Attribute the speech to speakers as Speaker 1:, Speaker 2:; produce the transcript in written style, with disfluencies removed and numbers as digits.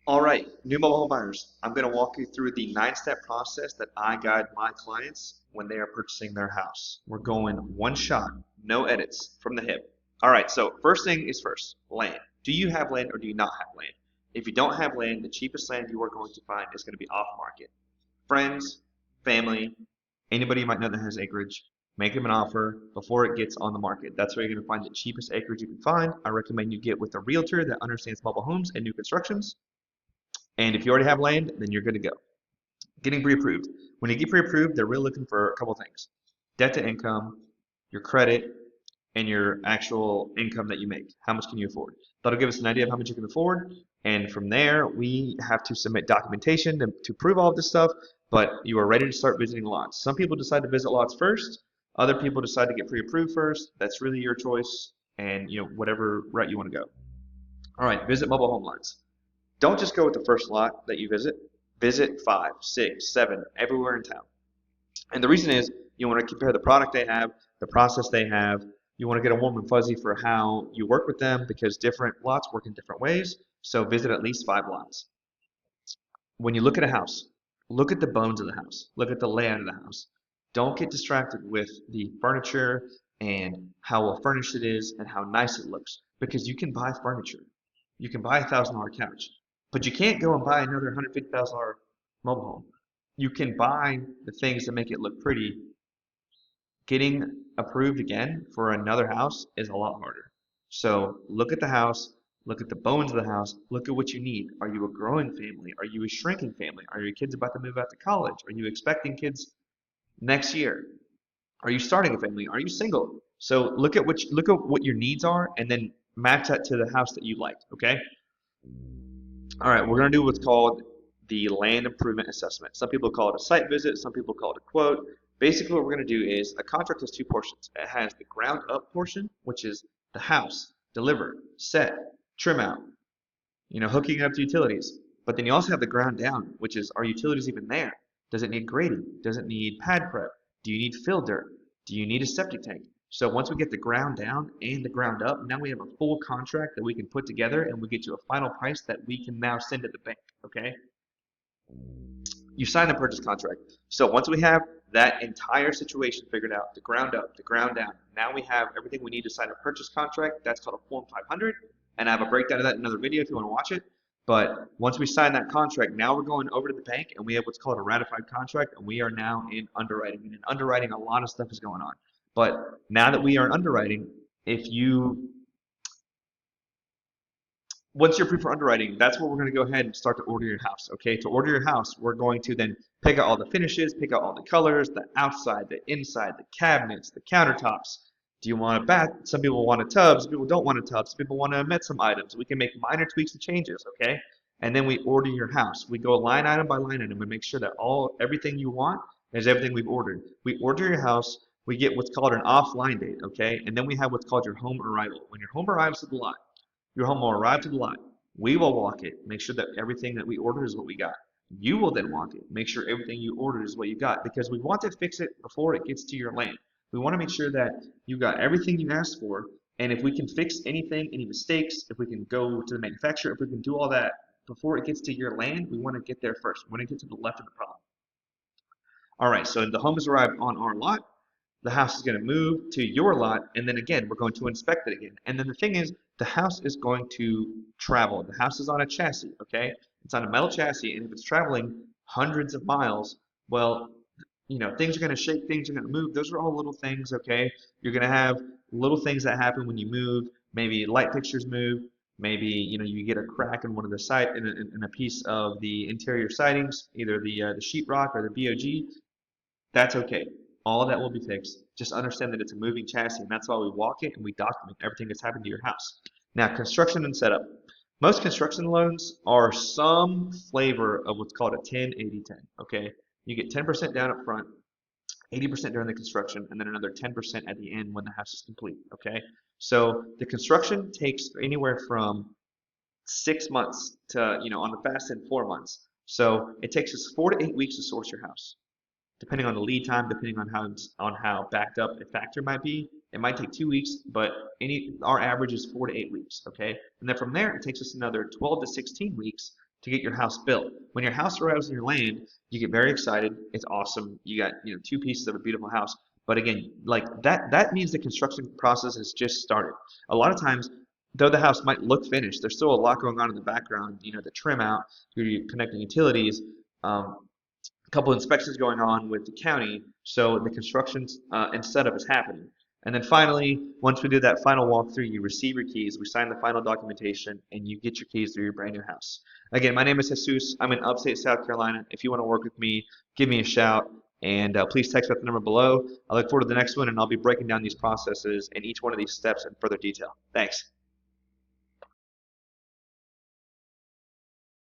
Speaker 1: All right, new mobile home buyers. I'm going to walk you through the 9-step process that I guide my clients when they are purchasing their house. We're going one shot, no edits, from the hip. All right, so first thing is first, land. Do you have land or do you not have land? If you don't have land, the cheapest land you are going to find is going to be off market. Friends, family, anybody you might know that has acreage, make them an offer before it gets on the market. That's where you're going to find the cheapest acreage you can find. I recommend you get with a realtor that understands mobile homes and new constructions. And if you already have land, then you're good to go. Getting pre-approved. When you get pre-approved, they're really looking for a couple of things. Debt to income, your credit, and your actual income that you make. How much can you afford? That'll give us an idea of how much you can afford. And from there, we have to submit documentation to prove all of this stuff, but you are ready to start visiting lots. Some people decide to visit lots first. Other people decide to get pre-approved first. That's really your choice and whatever route you want to go. All right, visit mobile home lots. Don't just go with the first lot that you visit. Visit 5, 6, 7, everywhere in town. And the reason is you want to compare the product they have, the process they have. You want to get a warm and fuzzy for how you work with them because different lots work in different ways. So visit at least 5 lots. When you look at a house, look at the bones of the house. Look at the layout of the house. Don't get distracted with the furniture and how well furnished it is and how nice it looks because you can buy furniture. You can buy $1,000 couch. But you can't go and buy another $150,000 mobile home. You can buy the things that make it look pretty. Getting approved again for another house is a lot harder. So look at the house, look at the bones of the house, look at what you need. Are you a growing family? Are you a shrinking family? Are your kids about to move out to college? Are you expecting kids next year? Are you starting a family? Are you single? So look at what your needs are and then match that to the house that you like, okay? All right, we're going to do what's called the land improvement assessment. Some people call it a site visit, some people call it a quote. Basically, what we're going to do is a contract has two portions. It has the ground up portion, which is the house, deliver, set, trim out, hooking it up to utilities. But then you also have the ground down, which is are utilities even there? Does it need grading? Does it need pad prep? Do you need fill dirt? Do you need a septic tank? So once we get the ground down and the ground up, now we have a full contract that we can put together and we get to a final price that we can now send to the bank, okay? You sign the purchase contract. So once we have that entire situation figured out, the ground up, the ground down, now we have everything we need to sign a purchase contract. That's called a Form 500, and I have a breakdown of that in another video if you want to watch it. But once we sign that contract, now we're going over to the bank and we have what's called a ratified contract, and we are now in underwriting. And in underwriting, a lot of stuff is going on. But now that we are in underwriting, once you're approved for underwriting, that's where we're going to go ahead and start to order your house. Okay, to order your house, we're going to then pick out all the finishes, pick out all the colors, the outside, the inside, the cabinets, the countertops. Do you want a bath? Some people want a tub, some people don't want a tub, some people want to omit some items. We can make minor tweaks and changes, okay? And then we order your house. We go line item by line item and make sure that everything you want is everything we've ordered. We order your house, we get what's called an offline date, okay? And then we have what's called your home arrival. When your home arrives to the lot, your home will arrive to the lot. We will walk it, make sure that everything that we ordered is what we got. You will then walk it, make sure everything you ordered is what you got because we want to fix it before it gets to your land. We want to make sure that you got everything you asked for, and if we can fix anything, any mistakes, if we can go to the manufacturer, if we can do all that before it gets to your land, we want to get there first. We want to get to the left of the problem. All right, so the home has arrived on our lot. The house is going to move to your lot, and then again, we're going to inspect it again. And then the thing is, the house is going to travel. The house is on a chassis, okay? It's on a metal chassis, and if it's traveling hundreds of miles, well, things are going to shake, things are going to move. Those are all little things, okay? You're going to have little things that happen when you move. Maybe light fixtures move. Maybe, you get a crack in one of the in a piece of the interior sidings, either the sheetrock or the BOG. That's okay. All of that will be fixed. Just understand that it's a moving chassis, and that's why we walk it and we document everything that's happened to your house. Now, construction and setup. Most construction loans are some flavor of what's called a 10-80-10, okay? You get 10% down up front, 80% during the construction, and then another 10% at the end when the house is complete, okay? So the construction takes anywhere from 6 months to, on the fast end, 4 months. So it takes us 4 to 8 weeks to source your house. Depending on the lead time, depending on how backed up a factor might be, it might take 2 weeks, but our average is 4 to 8 weeks, okay? And then from there, it takes us another 12 to 16 weeks to get your house built. When your house arrives in your land, you get very excited. It's awesome. You got, two pieces of a beautiful house. But again, like that means the construction process has just started. A lot of times, though the house might look finished, there's still a lot going on in the background. The trim out, you're connecting utilities, a couple inspections going on with the county, so the construction and setup is happening. And then finally, once we do that final walkthrough, you receive your keys, we sign the final documentation, and you get your keys to your brand new house. Again, my name is Jesus. I'm in Upstate South Carolina. If you want to work with me, give me a shout, and please text at the number below. I look forward to the next one, and I'll be breaking down these processes and each one of these steps in further detail. Thanks.